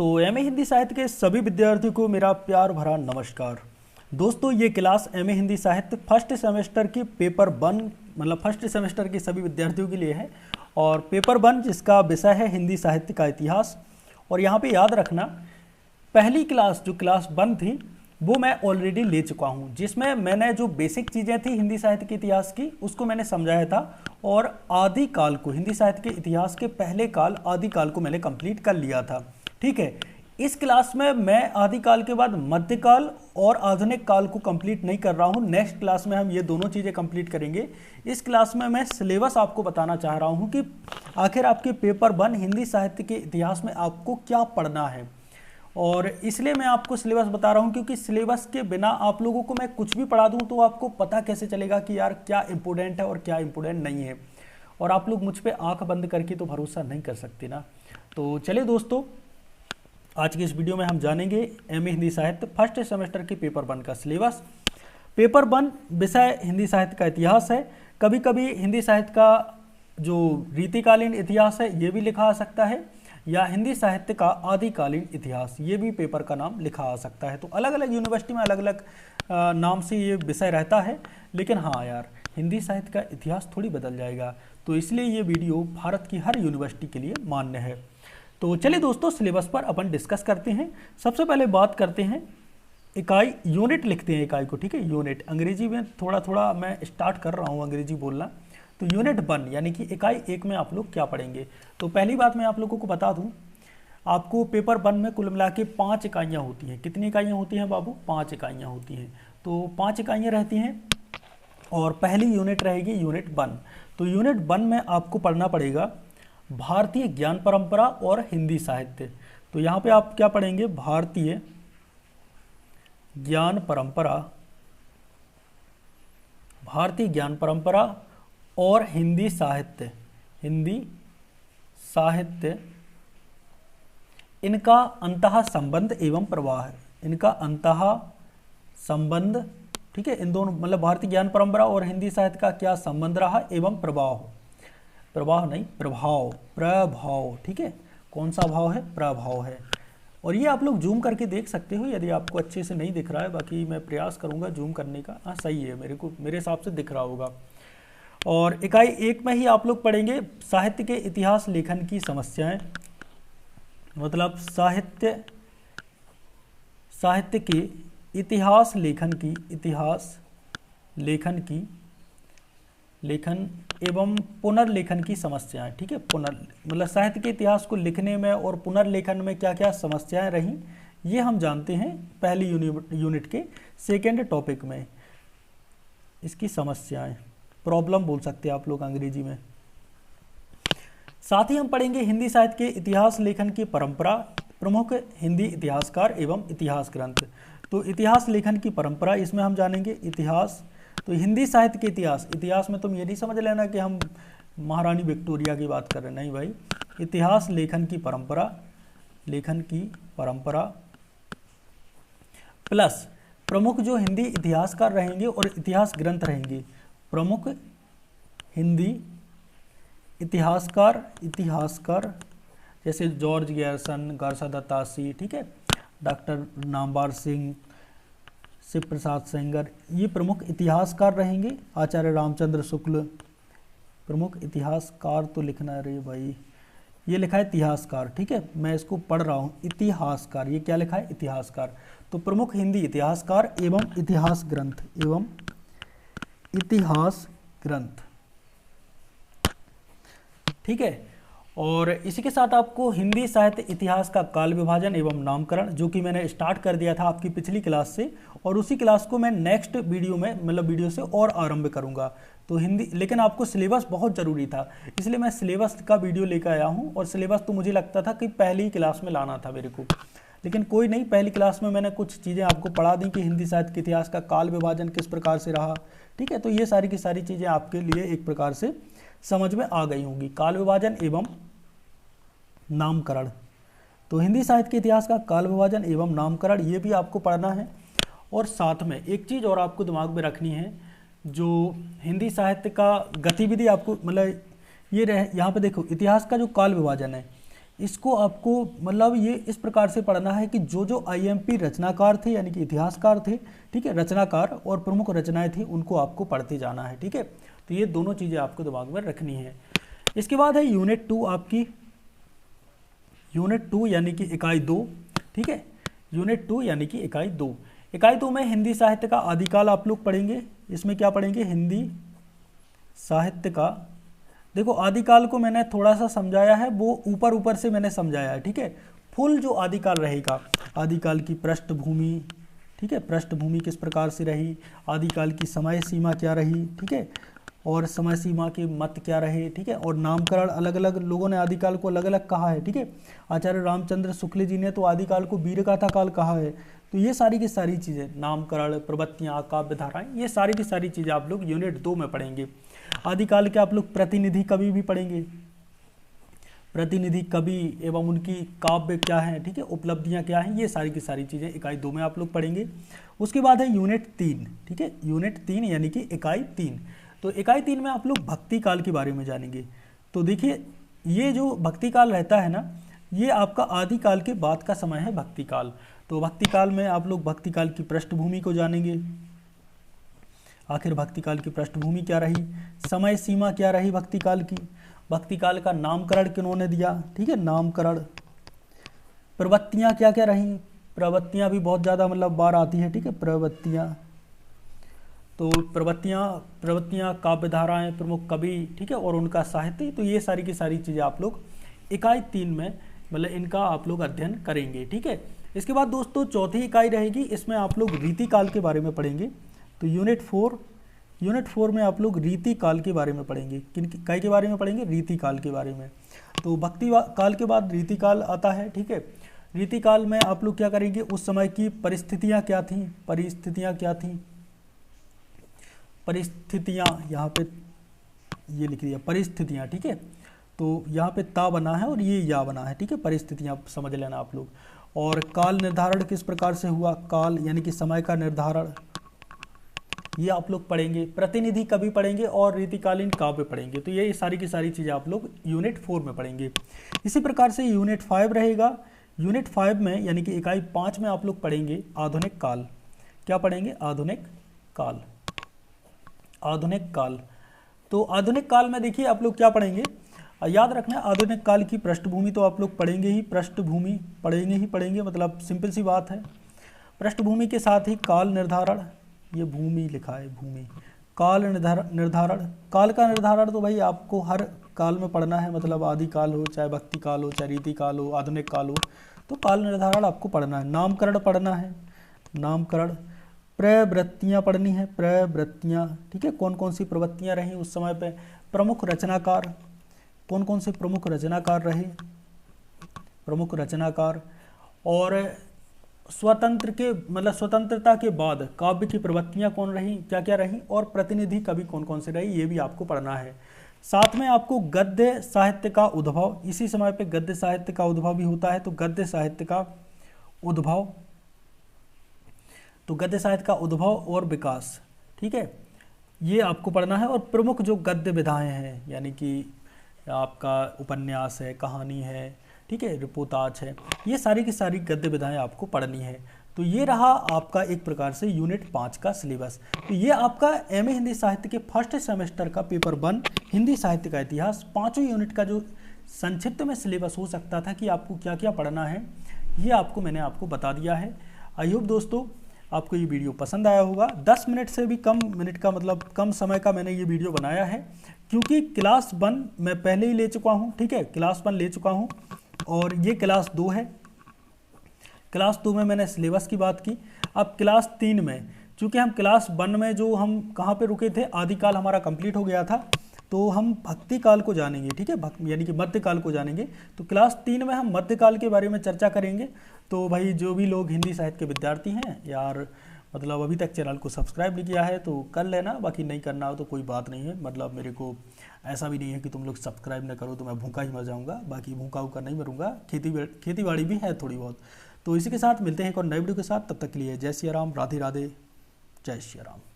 तो एमए हिंदी साहित्य के सभी विद्यार्थियों को मेरा प्यार भरा नमस्कार। दोस्तों, ये क्लास एमए हिंदी साहित्य फर्स्ट सेमेस्टर की पेपर 1 मतलब फर्स्ट सेमेस्टर के सभी विद्यार्थियों के लिए है। और पेपर 1 जिसका विषय है हिंदी साहित्य का इतिहास। और यहाँ पे याद रखना, पहली क्लास जो क्लास 1 थी वो मैं ऑलरेडी ले चुका हूँ, जिसमें मैंने जो बेसिक चीज़ें थी हिंदी साहित्य के इतिहास की उसको मैंने समझाया था। और आदिकाल को, हिंदी साहित्य के इतिहास के पहले काल आदिकाल को मैंने कंप्लीट कर लिया था। ठीक है, इस क्लास में मैं आदिकाल के बाद मध्यकाल और आधुनिक काल को कंप्लीट नहीं कर रहा हूँ। नेक्स्ट क्लास में हम ये दोनों चीज़ें कंप्लीट करेंगे। इस क्लास में मैं सिलेबस आपको बताना चाह रहा हूँ कि आखिर आपके पेपर 1 हिंदी साहित्य के इतिहास में आपको क्या पढ़ना है। और इसलिए मैं आपको सिलेबस बता रहा हूँ क्योंकि सिलेबस के बिना आप लोगों को मैं कुछ भी पढ़ा दूँ तो आपको पता कैसे चलेगा कि यार क्या इंपॉर्टेंट है और क्या इंपॉर्टेंट नहीं है। और आप लोग मुझ पर आंख बंद करके तो भरोसा नहीं कर सकते ना। तो चलिए दोस्तों, आज की इस वीडियो में हम जानेंगे एमए हिंदी साहित्य फर्स्ट सेमेस्टर के पेपर 1 का सिलेबस। पेपर 1 विषय हिंदी साहित्य का इतिहास है। कभी कभी हिंदी साहित्य का जो रीतिकालीन इतिहास है ये भी लिखा आ सकता है, या हिंदी साहित्य का आदिकालीन इतिहास ये भी पेपर का नाम लिखा आ सकता है। तो अलग अलग यूनिवर्सिटी में अलग अलग नाम से ये विषय रहता है। लेकिन हाँ यार, हिंदी साहित्य का इतिहास थोड़ी बदल जाएगा, तो इसलिए ये वीडियो भारत की हर यूनिवर्सिटी के लिए मान्य है। तो चलिए दोस्तों, सिलेबस पर अपन डिस्कस करते हैं। सबसे पहले बात करते हैं इकाई, यूनिट लिखते हैं इकाई को। ठीक है, यूनिट अंग्रेजी में थोड़ा थोड़ा मैं स्टार्ट कर रहा हूँ अंग्रेजी बोलना। तो यूनिट 1 यानी कि इकाई 1 में आप लोग क्या पढ़ेंगे। तो पहली बात मैं आप लोगों को बता दूं, आपको पेपर 1 में कुल मिला के 5 इकाइयाँ होती हैं। कितनी इकाइयाँ होती हैं बाबू? 5 इकाइयाँ होती हैं। तो 5 इकाइयाँ रहती हैं और पहली यूनिट रहेगी यूनिट 1। तो यूनिट 1 में आपको पढ़ना पड़ेगा भारतीय ज्ञान परंपरा और हिंदी साहित्य। तो यहाँ पे आप क्या पढ़ेंगे? भारतीय ज्ञान परंपरा, भारतीय ज्ञान परंपरा और हिंदी साहित्य, हिंदी साहित्य, इनका अंतः संबंध एवं प्रवाह, इनका अंतः संबंध। ठीक है, इन दोनों मतलब भारतीय ज्ञान परंपरा और हिंदी साहित्य का क्या संबंध रहा एवं प्रवाह, प्रवाह नहीं प्रभाव, प्रभाव। ठीक है, कौन सा भाव है? प्रभाव है। और ये आप लोग जूम करके देख सकते हो यदि आपको अच्छे से नहीं दिख रहा है, बाकी मैं प्रयास करूंगा जूम करने का। हाँ सही है, मेरे हिसाब से दिख रहा होगा। और इकाई 1 में ही आप लोग पढ़ेंगे साहित्य के इतिहास लेखन की समस्याएं, मतलब साहित्य के इतिहास लेखन की, इतिहास लेखन एवं पुनर्लेखन की समस्याएं। ठीक है, मतलब साहित्य के इतिहास को लिखने में और पुनर्लेखन में क्या क्या समस्याएं रहीं ये हम जानते हैं पहली यूनिट के सेकेंड टॉपिक में। इसकी समस्याएं, प्रॉब्लम बोल सकते हैं आप लोग अंग्रेजी में। साथ ही हम पढ़ेंगे हिंदी साहित्य के इतिहास लेखन की परंपरा, प्रमुख हिंदी इतिहासकार एवं इतिहास ग्रंथ। तो इतिहास लेखन की परंपरा, इसमें हम जानेंगे इतिहास। तो हिंदी साहित्य के इतिहास में तुम ये नहीं समझ लेना कि हम महारानी विक्टोरिया की बात कर रहे हैं, नहीं भाई। इतिहास लेखन की परंपरा प्लस प्रमुख जो हिंदी इतिहासकार रहेंगे और इतिहास ग्रंथ रहेंगे, प्रमुख हिंदी इतिहासकार जैसे जॉर्ज गैरसन, गारसा दत्तासी, ठीक है, डॉक्टर नामवर सिंह, शिव प्रसाद सेंगर, ये प्रमुख इतिहासकार रहेंगे। आचार्य रामचंद्र शुक्ल, प्रमुख इतिहासकार तो लिखना है रे भाई, ये लिखा है इतिहासकार। ठीक है, मैं इसको पढ़ रहा हूँ इतिहासकार, ये क्या लिखा है? इतिहासकार। तो प्रमुख हिंदी इतिहासकार एवं इतिहास ग्रंथ। ठीक है, और इसी के साथ आपको हिंदी साहित्य इतिहास का काल विभाजन एवं नामकरण, जो कि मैंने स्टार्ट कर दिया था आपकी पिछली क्लास से, और उसी क्लास को मैं नेक्स्ट वीडियो में मतलब वीडियो से और आरंभ करूंगा। तो हिंदी, लेकिन आपको सिलेबस बहुत ज़रूरी था, इसलिए मैं सिलेबस का वीडियो लेकर आया हूं। और सिलेबस तो मुझे लगता था कि पहली क्लास में लाना था मेरे को, लेकिन कोई नहीं, पहली क्लास में मैंने कुछ चीज़ें आपको पढ़ा दी कि हिंदी साहित्य के इतिहास का काल विभाजन किस प्रकार से रहा। ठीक है, तो ये सारी की सारी चीज़ें आपके लिए एक प्रकार से समझ में आ गई होंगी। काल विभाजन एवं नामकरण, तो हिंदी साहित्य के इतिहास का काल विभाजन एवं नामकरण ये भी आपको पढ़ना है। और साथ में एक चीज़ और आपको दिमाग में रखनी है, जो हिंदी साहित्य का गतिविधि आपको मतलब ये रहे, यहाँ पे देखो इतिहास का जो काल विभाजन है, इसको आपको मतलब ये इस प्रकार से पढ़ना है कि जो जो आईएमपी रचनाकार थे यानी कि इतिहासकार थे, ठीक है, रचनाकार और प्रमुख रचनाएं थी उनको आपको पढ़ते जाना है, ठीक है। तो ये दोनों चीज़ें आपको दिमाग में रखनी है। इसके बाद है यूनिट 2 आपकी, यूनिट 2 यानी कि इकाई 2, ठीक है, यूनिट 2 यानी कि इकाई 2। इकाई 2 में हिंदी साहित्य का आदिकाल आप लोग पढ़ेंगे। इसमें क्या पढ़ेंगे? हिंदी साहित्य का, देखो आदिकाल को मैंने थोड़ा सा समझाया है, वो ऊपर ऊपर से मैंने समझाया है, ठीक है। फुल जो आदिकाल रहेगा, आदिकाल की पृष्ठभूमि, ठीक है, पृष्ठभूमि किस प्रकार से रही, आदिकाल की समय सीमा क्या रही, ठीक है, और समय सीमा के मत क्या रहे, ठीक है, और नामकरण अलग अलग लोगों ने आदिकाल को अलग अलग कहा है, ठीक है। आचार्य रामचंद्र शुक्ल जी ने तो आदिकाल को वीरगाथा काल कहा है। तो ये सारी की सारी चीज़ें, नामकरण, प्रवृत्तियाँ, काव्य धाराएं, ये सारी की सारी चीज़ें आप लोग यूनिट 2 में पढ़ेंगे। आदिकाल के आप लोग प्रतिनिधि कवि भी पढ़ेंगे, प्रतिनिधि कवि एवं उनकी काव्य क्या है, ठीक है, उपलब्धियां क्या हैं, ये सारी की सारी चीज़ें इकाई 2 में आप लोग पढ़ेंगे। उसके बाद है यूनिट 3, ठीक है, यूनिट 3 यानी कि इकाई 3। तो इकाई 3 में आप लोग भक्ति काल के बारे में जानेंगे। तो देखिए ये जो भक्ति काल रहता है ना, ये आपका आदिकाल के बाद का समय है भक्ति काल। तो भक्ति काल में आप लोग भक्ति काल की पृष्ठभूमि को जानेंगे, आखिर भक्ति काल की पृष्ठभूमि क्या रही, समय सीमा क्या रही भक्ति काल की, भक्ति काल का नामकरण किन्होंने दिया, ठीक है, नामकरण, प्रवृत्तियाँ क्या क्या रही, प्रवृत्तियाँ भी बहुत ज़्यादा मतलब बार आती है, ठीक है, प्रवृत्तियाँ, तो प्रवृत्तियाँ, काव्य धाराएं, प्रमुख कवि, ठीक है, और उनका साहित्य। तो ये सारी की सारी चीज़ें आप लोग इकाई 3 में मतलब इनका आप लोग अध्ययन करेंगे, ठीक है। इसके बाद दोस्तों चौथी इकाई रहेगी, इसमें आप लोग रीति काल के बारे में पढ़ेंगे। तो यूनिट 4 में आप लोग रीति काल के बारे में पढ़ेंगे। किन इकाई के बारे में पढ़ेंगे? रीति काल के बारे में। तो भक्ति काल के बाद रीति काल आता है, ठीक है। रीति काल में आप लोग क्या करेंगे, उस समय की परिस्थितियाँ क्या थीं, परिस्थितियाँ यहाँ पे ये लिख दिया परिस्थितियाँ, ठीक है। तो यहाँ पे ता बना है और ये या बना है, ठीक है, परिस्थितियाँ समझ लेना आप लोग। और काल निर्धारण किस प्रकार से हुआ, काल यानी कि समय का निर्धारण, ये आप लोग पढ़ेंगे। प्रतिनिधि कवि पढ़ेंगे और रीतिकालीन काव्य पढ़ेंगे। तो ये सारी की सारी चीज़ें आप लोग यूनिट 4 में पढ़ेंगे। इसी प्रकार से यूनिट 5 रहेगा। यूनिट 5 में यानी कि इकाई 5 में आप लोग पढ़ेंगे आधुनिक काल। क्या पढ़ेंगे? आधुनिक काल। आधुनिक काल, तो आधुनिक काल में देखिए आप लोग क्या पढ़ेंगे, याद रखना आधुनिक काल की पृष्ठभूमि तो आप लोग पढ़ेंगे ही, पृष्ठभूमि पढ़ेंगे, मतलब सिंपल सी बात है। पृष्ठभूमि के साथ ही काल निर्धारण, ये भूमि लिखा है, भूमि, काल निर्धारण, काल का निर्धारण तो भाई आपको हर काल में पढ़ना है, मतलब आदि काल हो, चाहे भक्ति काल हो, चाहे रीति काल हो, आधुनिक काल हो, तो काल निर्धारण आपको पढ़ना है। नामकरण पढ़ना है, नामकरण, प्रवृत्तियाँ पढ़नी है, प्रवृत्तियाँ, ठीक है, कौन कौन सी प्रवृत्तियाँ रहीं उस समय पे, प्रमुख रचनाकार, कौन कौन से प्रमुख रचनाकार रहे, प्रमुख रचनाकार, और स्वतंत्र के मतलब स्वतंत्रता के बाद काव्य की प्रवृत्तियाँ कौन रहीं, क्या क्या रहीं, और प्रतिनिधि कवि कौन कौन से रहे, ये भी आपको पढ़ना है। साथ में आपको गद्य साहित्य का उद्भव, इसी समय पे गद्य साहित्य का उद्भव भी होता है, तो गद्य साहित्य का उद्भव, तो गद्य साहित्य का उद्भव और विकास, ठीक है, ये आपको पढ़ना है। और प्रमुख जो गद्य विधाएं हैं, यानी कि आपका उपन्यास है, कहानी है, ठीक है, रिपोर्टाज है, ये सारी की सारी गद्य विधाएं आपको पढ़नी है। तो ये रहा आपका एक प्रकार से यूनिट 5 का सिलेबस। तो ये आपका एमए हिंदी साहित्य के फर्स्ट सेमेस्टर का पेपर 1 हिंदी साहित्य का इतिहास 5 यूनिट का जो संक्षिप्त में सिलेबस हो सकता था कि आपको क्या क्या पढ़ना है, ये मैंने आपको बता दिया है। आई होप दोस्तों आपको ये वीडियो पसंद आया होगा। 10 मिनट से भी कम मिनट का मतलब कम समय का मैंने ये वीडियो बनाया है, क्योंकि क्लास 1 मैं पहले ही ले चुका हूँ, ठीक है, क्लास 1 ले चुका हूँ और ये क्लास 2 है। क्लास 2 में मैंने सिलेबस की बात की। अब क्लास 3 में, चूँकि हम क्लास 1 में जो हम कहाँ पे रुके थे, आदिकाल हमारा कंप्लीट हो गया था, तो हम भक्ति काल को जानेंगे, ठीक है, यानी कि मध्यकाल को जानेंगे। तो क्लास 3 में हम मध्यकाल के बारे में चर्चा करेंगे। तो भाई जो भी लोग हिंदी साहित्य के विद्यार्थी हैं यार, मतलब अभी तक चैनल को सब्सक्राइब नहीं किया है तो कर लेना, बाकी नहीं करना हो तो कोई बात नहीं है। मतलब मेरे को ऐसा भी नहीं है कि तुम लोग सब्सक्राइब न करो तो मैं भूखा ही मर जाऊँगा, बाकी भूखा होकर नहीं मरूँगा, खेती बाड़ी भी है थोड़ी बहुत। तो इसी के साथ मिलते हैं एक और नए वीडियो के साथ, तब तक के लिए जय सिया राम, राधे राधे, जय श्री राम।